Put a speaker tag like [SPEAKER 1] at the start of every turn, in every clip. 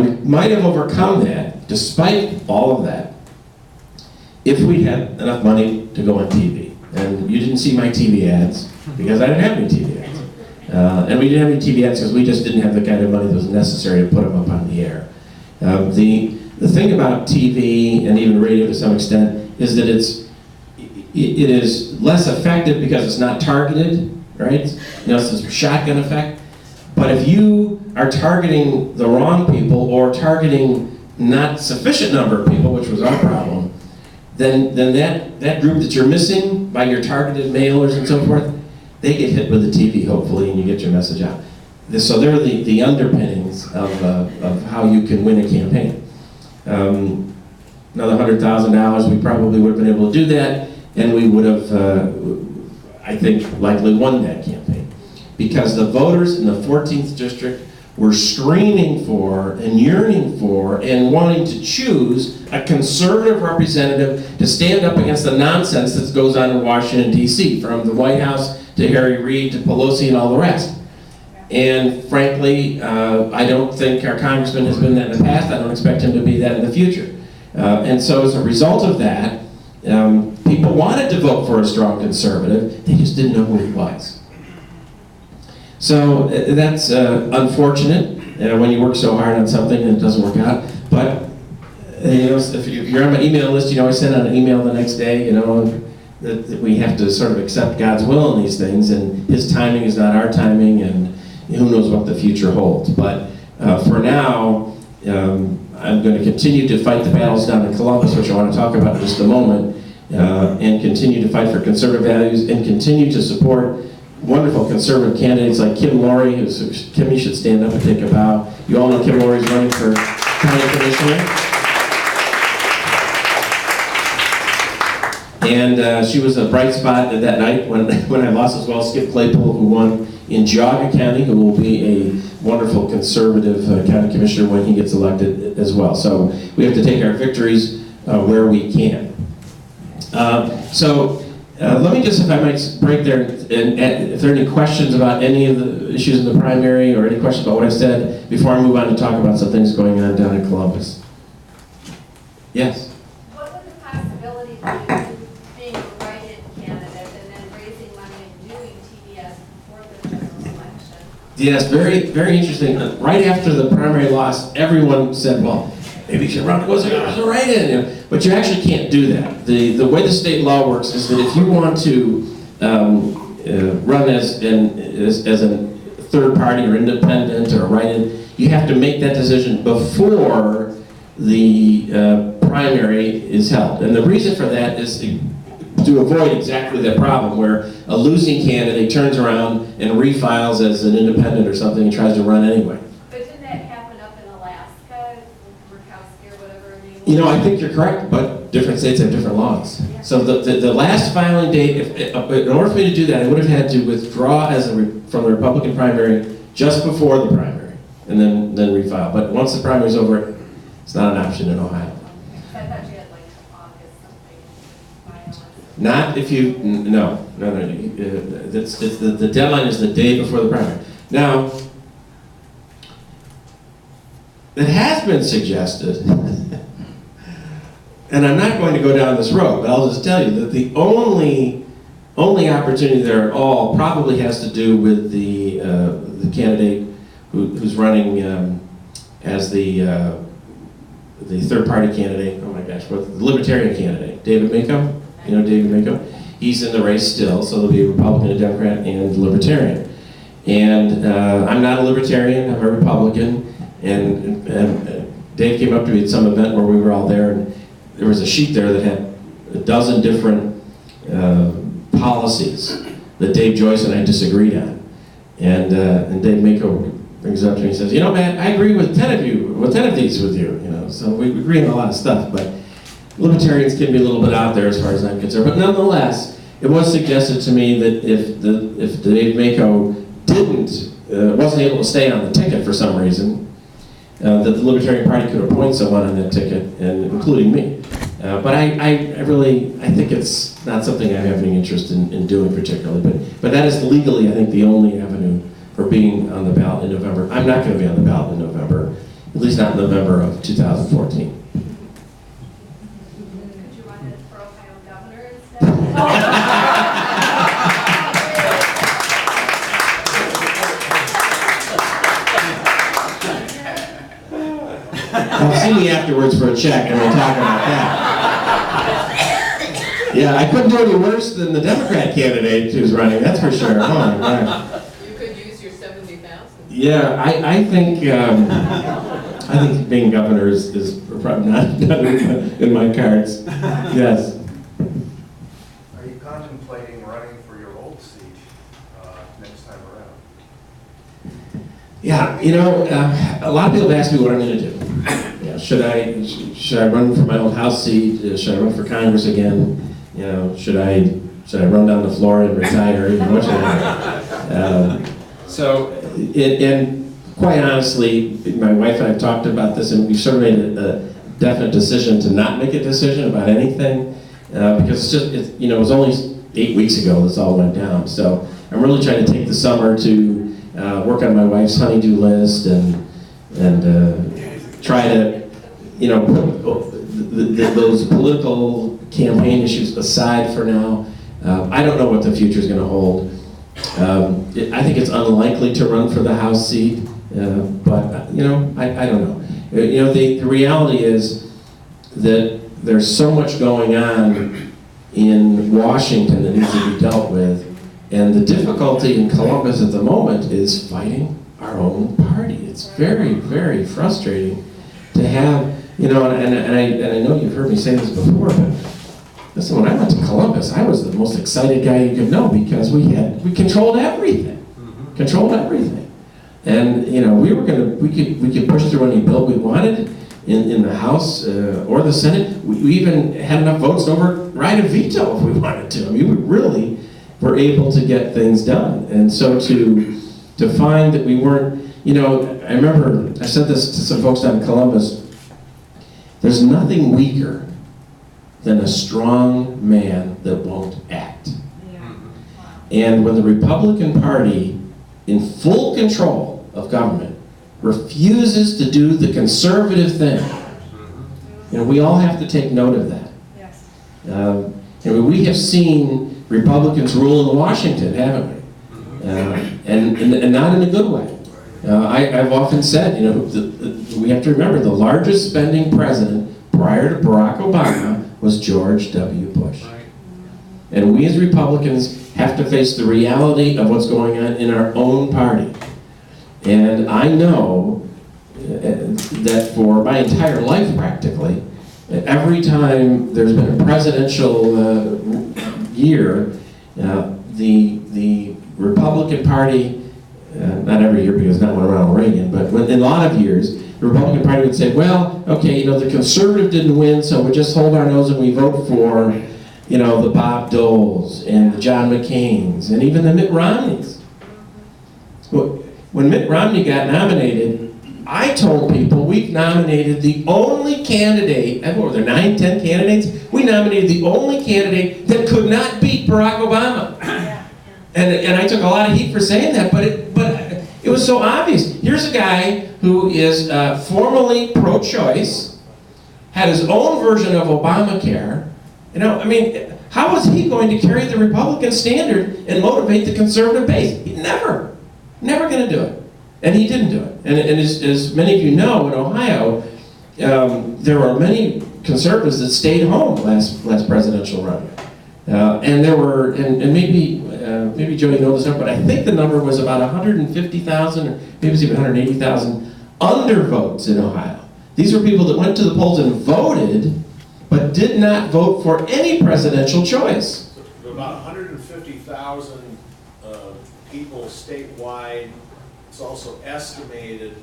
[SPEAKER 1] we might have overcome that, despite all of that, if we had enough money to go on TV. And you didn't see my TV ads, because I didn't have any TV ads. And we didn't have any TV ads because we just didn't have the kind of money that was necessary to put them up on the air. The thing about TV, and even radio to some extent, is that it is less effective because it's not targeted, right? You know, it's this shotgun effect. But if you are targeting the wrong people or targeting not sufficient number of people, which was our problem, then that group that you're missing by your targeted mailers and so forth, they get hit with the TV, hopefully, and you get your message out. So they're the underpinnings of how you can win a campaign. Another $100,000, we probably would have been able to do that, and we would have, I think, likely won that campaign. Because the voters in the 14th district were screaming for and yearning for and wanting to choose a conservative representative to stand up against the nonsense that goes on in Washington, D.C., from the White House to Harry Reid to Pelosi and all the rest. And frankly, I don't think our congressman has been that in the past. I don't expect him to be that in the future. And so as a result of that, people wanted to vote for a strong conservative. They just didn't know who he was. So that's unfortunate when you work so hard on something and it doesn't work out. But you know, if you're on my email list, you know, I send out an email the next day, you know, that we have to sort of accept God's will in these things, and His timing is not our timing, and who knows what the future holds. But for now, I'm going to continue to fight the battles down in Columbus, which I want to talk about in just a moment, and continue to fight for conservative values, and continue to support wonderful conservative candidates like Kim Laurie, Kim, you should stand up and take a bow. You all know Kim Laurie's running for county commissioner. And she was a bright spot that night when I lost as well. Skip Claypool, who won in Geauga County, who will be a wonderful conservative county commissioner when he gets elected as well. So we have to take our victories where we can. Let me just, if I might break there, and if there are any questions about any of the issues in the primary or any questions about what I said before I move on to talk about some things going on down in Columbus. Yes?
[SPEAKER 2] What would the possibility be of being a write-in candidate and then raising money and doing TDS before the general election?
[SPEAKER 1] Yes, very, very interesting. Right after the primary loss, everyone said, well, maybe you should run as a write-in. You know? But you actually can't do that. The way the state law works is that if you want to run as a third party or independent or write-in, you have to make that decision before the primary is held. And the reason for that is to avoid exactly that problem where a losing candidate turns around and refiles as an independent or something and tries to run anyway.
[SPEAKER 2] But didn't that happen up in Alaska, Murkowski or whatever her name was?
[SPEAKER 1] You know, I think you're correct, but different states have different laws. Yeah. So the last filing date, in order for me to do that, I would have had to withdraw from the Republican primary just before the primary, and then refile. But once the primary is over, it's not an option in Ohio.
[SPEAKER 2] I thought you had like August something.
[SPEAKER 1] Not if you, no. The deadline is the day before the primary. Now, it has been suggested, and I'm not going to go down this road, but I'll just tell you that the only opportunity there at all probably has to do with the candidate who's running as the third-party candidate. Oh my gosh, the Libertarian candidate, David Mako. You know David Mako? He's in the race still, so there'll be a Republican, a Democrat, and a Libertarian. And I'm not a Libertarian, I'm a Republican. And Dave came up to me at some event where we were all there, and there was a sheet there that had a dozen different policies that Dave Joyce and I disagreed on. And Dave Mako brings it up to me and says, you know, Matt, I agree with 10 of these with you, you know. So we agree on a lot of stuff, but Libertarians can be a little bit out there as far as I'm concerned. But nonetheless, it was suggested to me that if Dave Mako wasn't able to stay on the ticket for some reason, that the Libertarian Party could appoint someone on that ticket, and including me. But I think it's not something I have any interest in doing particularly. But that is legally, I think, the only avenue for being on the ballot in November. I'm not going to be on the ballot in November. at least not in November of 2014.
[SPEAKER 2] Could you run it for Ohio governor instead?
[SPEAKER 1] Well, see me afterwards for a check and we'll talk about that. Yeah, I couldn't do any worse than the Democrat candidate who's running, that's for sure. Oh my God.
[SPEAKER 3] You could use your 70,000.
[SPEAKER 1] Yeah, I think being governor is probably not in my cards. Yes.
[SPEAKER 4] Are you contemplating running for your old seat next time around?
[SPEAKER 1] Yeah, you know, a lot of people have asked me what I'm going to do. You know, should I run for my old House seat? Should I run for Congress again? You know, should I run down to Florida and retire? You know, what should I do? And quite honestly, my wife and I have talked about this, and we've sort of made a definite decision to not make a decision about anything because it was only 8 weeks ago this all went down. So I'm really trying to take the summer to work on my wife's honey-do list and try to, put those political campaign issues aside for now. I don't know what the future is going to hold. I think it's unlikely to run for the House seat, but I don't know. The reality is that there's so much going on in Washington that needs to be dealt with. And the difficulty in Columbus at the moment is fighting our own party. It's very, very frustrating to have, and I know you've heard me say this before, but listen, when I went to Columbus, I was the most excited guy you could know because we controlled everything. Controlled everything. And, we could push through any bill we wanted in the House or the Senate. We even had enough votes to override a veto if we wanted to. I mean, we really were able to get things done. And so to find that we weren't, I remember I said this to some folks down in Columbus, there's nothing weaker than a strong man that won't act. And when the Republican Party, in full control of government, refuses to do the conservative thing, we all have to take note of that.
[SPEAKER 2] Yes.
[SPEAKER 1] We have seen Republicans rule in Washington, haven't we? And not in a good way. I've often said, we have to remember the largest spending president prior to Barack Obama was George W. Bush. And we as Republicans have to face the reality of what's going on in our own party. And I know that for my entire life practically, every time there's been a presidential year, the Republican Party, not every year because not one around Reagan, but in a lot of years, the Republican Party would say, well, okay, the conservative didn't win, so we just hold our nose and we vote for, the Bob Doles and the John McCains and even the Mitt Romneys. When Mitt Romney got nominated, I told people we've nominated the only candidate, what were there, 9, 10 candidates? We nominated the only candidate that could not beat Barack Obama. And I took a lot of heat for saying that, but it was so obvious. Here's a guy who is formally pro-choice, had his own version of Obamacare. How was he going to carry the Republican standard and motivate the conservative base? Never going to do it. And he didn't do it. And as many of you know, in Ohio, there were many conservatives that stayed home last presidential run. And there were, and maybe Jody knows this number, but I think the number was about 150,000, or maybe it was even 180,000 undervotes in Ohio. These were people that went to the polls and voted, but did not vote for any presidential choice.
[SPEAKER 5] About 150,000 people statewide. It's also estimated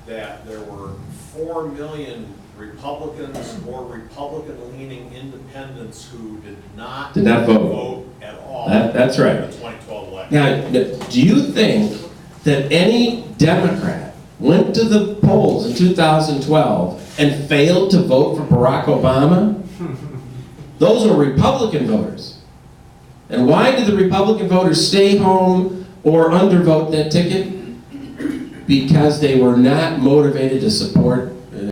[SPEAKER 5] that there were 4 million Republicans or Republican-leaning independents who did not vote at all.
[SPEAKER 1] That's right.
[SPEAKER 5] In the 2012 election.
[SPEAKER 1] Now, do you think that any Democrat went to the polls in 2012 and failed to vote for Barack Obama? Those were Republican voters. And why did the Republican voters stay home or undervote that ticket? because they were not motivated to support